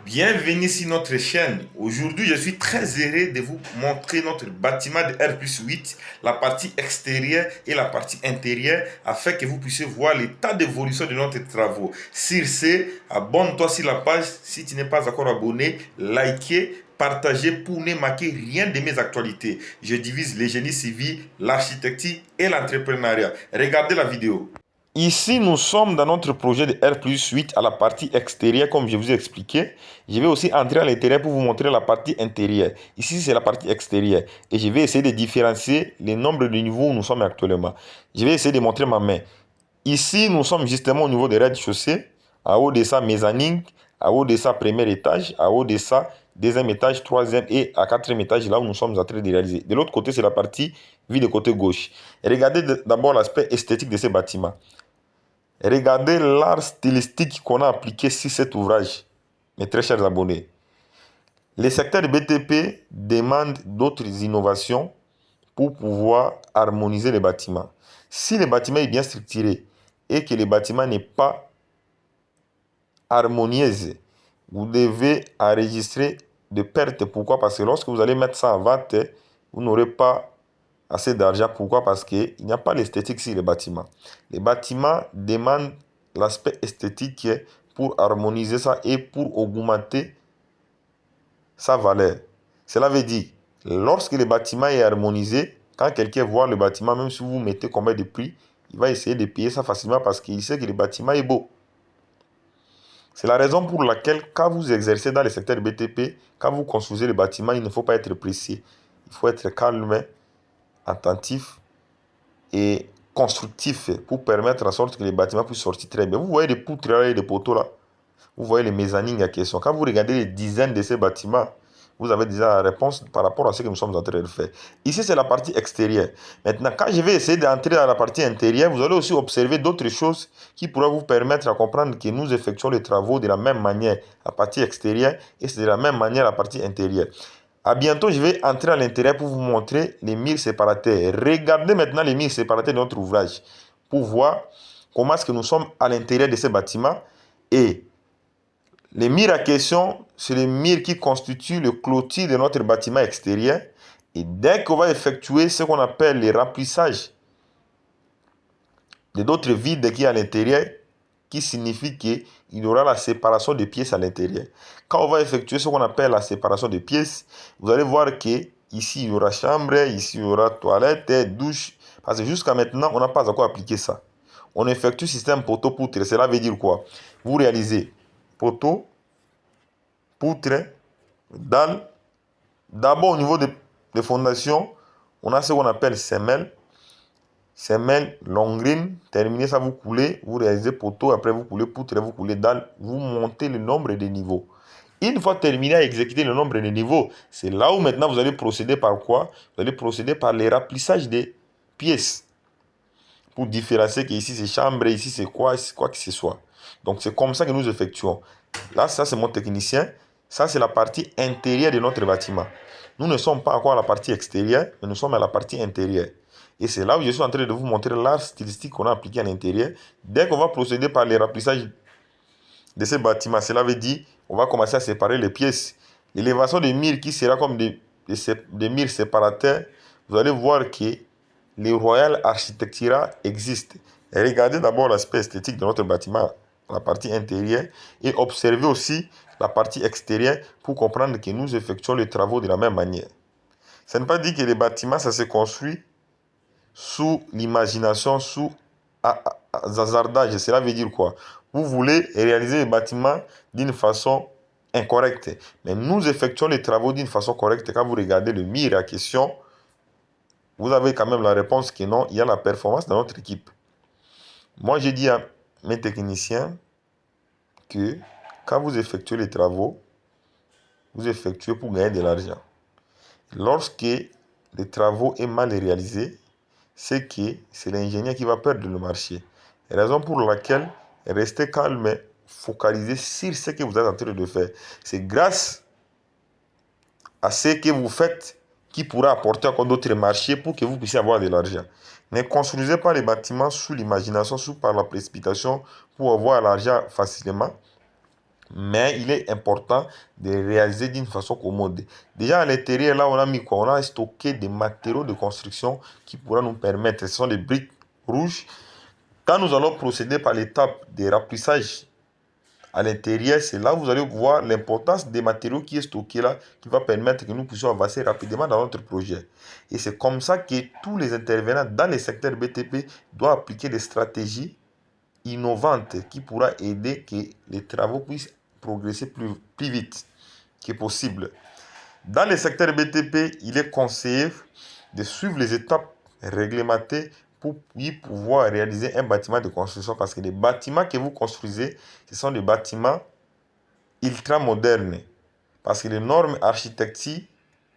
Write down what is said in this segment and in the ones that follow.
Bienvenue sur notre chaîne. Aujourd'hui, je suis très heureux de vous montrer notre bâtiment de R+8, la partie extérieure et la partie intérieure, afin que vous puissiez voir l'état d'évolution de notre travaux. Sur ce, abonne-toi sur la page si tu n'es pas encore abonné, likez, partagez pour ne manquer rien de mes actualités. Je divise le génie civil, l'architecture et l'entrepreneuriat. Regardez la vidéo. Ici, nous sommes dans notre projet de R+8 à la partie extérieure, comme je vous ai expliqué. Je vais aussi entrer à l'intérieur pour vous montrer la partie intérieure. Ici, c'est la partie extérieure. Et je vais essayer de différencier les nombres de niveaux où nous sommes actuellement. Je vais essayer de montrer ma main. Ici, nous sommes justement au niveau des rez-de-chaussée. En haut de ça, mezzanine. En haut de ça, premier étage. En haut de ça, deuxième étage, troisième et à quatrième étage, là où nous sommes en train de réaliser. De l'autre côté, c'est la partie vue de côté gauche. Et regardez d'abord l'aspect esthétique de ces bâtiments. Regardez l'art stylistique qu'on a appliqué sur cet ouvrage, mes très chers abonnés. Le secteur BTP demande d'autres innovations pour pouvoir harmoniser les bâtiments. Si le bâtiment est bien structuré et que le bâtiment n'est pas harmonisé, vous devez enregistrer de pertes. Pourquoi? Parce que lorsque vous allez mettre ça en vente, vous n'aurez pas assez d'argent. Pourquoi? Parce qu'il n'y a pas l'esthétique sur les bâtiments. Les bâtiments demandent l'aspect esthétique pour harmoniser ça et pour augmenter sa valeur. Cela veut dire, lorsque le bâtiment est harmonisé, quand quelqu'un voit le bâtiment, même si vous mettez combien de prix, il va essayer de payer ça facilement parce qu'il sait que le bâtiment est beau. C'est la raison pour laquelle, quand vous exercez dans le secteur BTP, quand vous construisez le bâtiment, il ne faut pas être pressé. Il faut être calme, attentif et constructif pour permettre en sorte que les bâtiments puissent sortir très bien. Vous voyez les poutres là et les poteaux là. Vous voyez les mezzanines en question. Quand vous regardez les dizaines de ces bâtiments, vous avez déjà la réponse par rapport à ce que nous sommes en train de faire. Ici, c'est la partie extérieure. Maintenant, quand je vais essayer d'entrer dans la partie intérieure, vous allez aussi observer d'autres choses qui pourraient vous permettre de comprendre que nous effectuons les travaux de la même manière, la partie extérieure, et c'est de la même manière la partie intérieure. À bientôt, je vais entrer à l'intérieur pour vous montrer les murs séparateurs. Regardez maintenant les murs séparateurs de notre ouvrage pour voir comment est-ce que nous sommes à l'intérieur de ces bâtiments. Et les murs à question, c'est les murs qui constituent le clôture de notre bâtiment extérieur. Et dès qu'on va effectuer ce qu'on appelle le remplissage de d'autres vides qui est à l'intérieur, qui signifie qu'il y aura la séparation des pièces à l'intérieur. Quand on va effectuer ce qu'on appelle la séparation des pièces, vous allez voir que ici il y aura chambre, ici il y aura toilette, douche. Parce que jusqu'à maintenant, on n'a pas encore appliqué ça. On effectue système poteau-poutre. Cela veut dire quoi? Vous réalisez poteau, poutre, dalle. D'abord au niveau des fondations, on a ce qu'on appelle semelle. Semelle, longrine, terminez ça, vous coulez, vous réalisez poteau, après vous coulez poutre, vous coulez dalle, vous montez le nombre de niveaux. Une fois terminé à exécuter le nombre de niveaux, c'est là où maintenant vous allez procéder par quoi? Vous allez procéder par le remplissage des pièces. Pour différencier qu'ici c'est chambre, ici c'est quoi que ce soit. Donc c'est comme ça que nous effectuons. Là, ça c'est mon technicien. Ça c'est la partie intérieure de notre bâtiment. Nous ne sommes pas encore à la partie extérieure, mais nous sommes à la partie intérieure. Et c'est là où je suis en train de vous montrer l'art stylistique qu'on a appliqué à l'intérieur. Dès qu'on va procéder par le remplissage de ces bâtiments, cela veut dire on va commencer à séparer les pièces. L'élévation des murs qui sera comme des murs séparateurs, vous allez voir que le Royal Architectura existe. Et regardez d'abord l'aspect esthétique de notre bâtiment, la partie intérieure, et observez aussi la partie extérieure pour comprendre que nous effectuons les travaux de la même manière. Ça ne veut pas dire que les bâtiments, ça se construit sous l'imagination, sous hasardage. Cela veut dire quoi? Vous voulez réaliser les bâtiments d'une façon incorrecte. Mais nous effectuons les travaux d'une façon correcte. Quand vous regardez le mur à question, vous avez quand même la réponse que non, il y a la performance dans notre équipe. Moi, j'ai dit à mes techniciens que quand vous effectuez les travaux, vous effectuez pour gagner de l'argent. Lorsque les travaux sont mal réalisés, c'est que c'est l'ingénieur qui va perdre le marché. Raison pour laquelle restez calme, focalisez sur ce que vous êtes en train de faire. C'est grâce à ce que vous faites qui pourra apporter encore d'autres marchés pour que vous puissiez avoir de l'argent. Ne construisez pas les bâtiments sous l'imagination, sous par la précipitation pour avoir l'argent facilement. Mais il est important de réaliser d'une façon commode. Déjà à l'intérieur, là, on a mis quoi? On a stocké des matériaux de construction qui pourront nous permettre. Ce sont des briques rouges. Quand nous allons procéder par l'étape de remplissage à l'intérieur, c'est là où vous allez voir l'importance des matériaux qui est stocké là, qui va permettre que nous puissions avancer rapidement dans notre projet. Et c'est comme ça que tous les intervenants dans les secteurs BTP doivent appliquer des stratégies innovantes qui pourra aider que les travaux puissent progresser plus vite que possible. Dans les secteurs BTP, il est conseillé de suivre les étapes réglementées pour y pouvoir réaliser un bâtiment de construction parce que les bâtiments que vous construisez, ce sont des bâtiments ultra modernes parce que les normes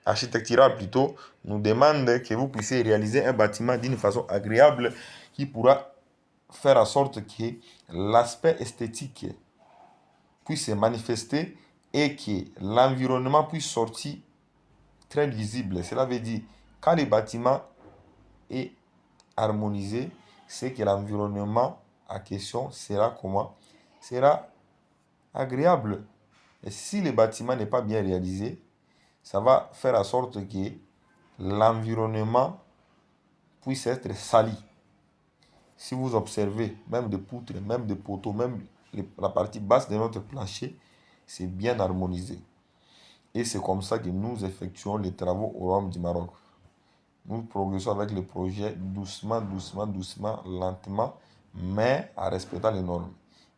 architecturales plutôt nous demandent que vous puissiez réaliser un bâtiment d'une façon agréable qui pourra faire en sorte que l'aspect esthétique puisse se manifester et que l'environnement puisse sortir très visible. Cela veut dire quand le bâtiment est harmonisé, c'est que l'environnement en question sera comment? Sera agréable. Et si le bâtiment n'est pas bien réalisé, ça va faire en sorte que l'environnement puisse être sali. Si vous observez, même des poutres, même des poteaux, même la partie basse de notre plancher, c'est bien harmonisé. Et c'est comme ça que nous effectuons les travaux au Royaume du Maroc. Nous progressons avec le projet doucement, doucement, doucement, lentement, mais en respectant les normes.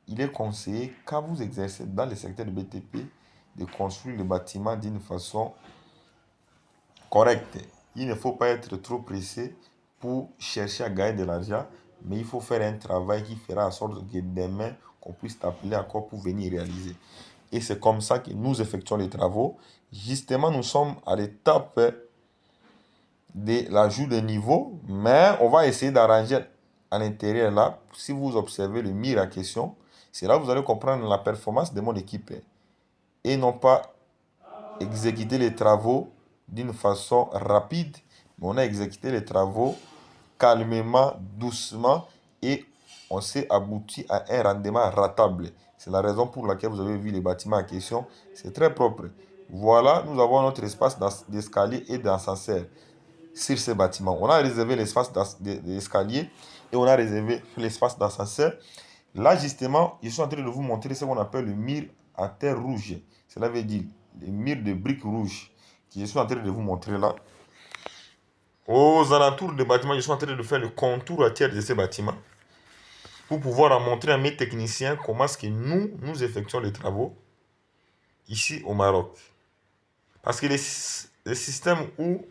Il est conseillé, quand vous exercez dans le secteur de BTP, de construire le bâtiment d'une façon correcte. Il ne faut pas être trop pressé pour chercher à gagner de l'argent, mais il faut faire un travail qui fera en sorte que demain, qu'on puisse t'appeler encore pour venir réaliser. Et c'est comme ça que nous effectuons les travaux. Justement, nous sommes à l'étape de l'ajout de niveau, mais on va essayer d'arranger à l'intérieur là. Si vous observez le mur en question, c'est là que vous allez comprendre la performance de mon équipe et non pas exécuter les travaux d'une façon rapide, mais on a exécuté les travaux calmement, doucement et on s'est abouti à un rendement ratable. C'est la raison pour laquelle vous avez vu les bâtiments en question. C'est très propre. Voilà, nous avons notre espace d'escalier et d'ascenseur sur ces bâtiments. On a réservé l'espace d'escalier et on a réservé l'espace d'ascenseur. Là, justement, je suis en train de vous montrer ce qu'on appelle le mur à terre rouge. Cela veut dire le mur de briques rouges que je suis en train de vous montrer là. Aux alentours des bâtiments, je suis en train de faire le contour à terre de ces bâtiments pour pouvoir montrer à mes techniciens comment est-ce que nous effectuons les travaux ici au Maroc. Parce que les systèmes où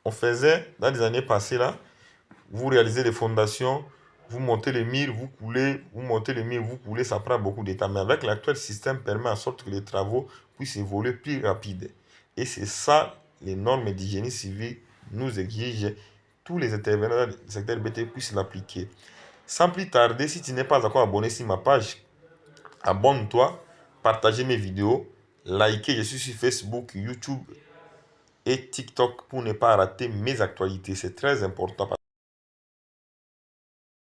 on faisait dans les années passées là, vous réalisez les fondations, vous montez les murs, vous coulez, vous montez les murs, vous coulez, ça prend beaucoup de temps. Mais avec l'actuel système, permet en sorte que les travaux puissent évoluer plus rapide. Et c'est ça, les normes d'hygiène civile nous exigent. Tous les intervenants du secteur BT puissent l'appliquer. Sans plus tarder, si tu n'es pas encore abonné sur ma page, abonne-toi, partagez mes vidéos, likez, je suis sur Facebook, YouTube et TikTok pour ne pas rater mes actualités. C'est très important.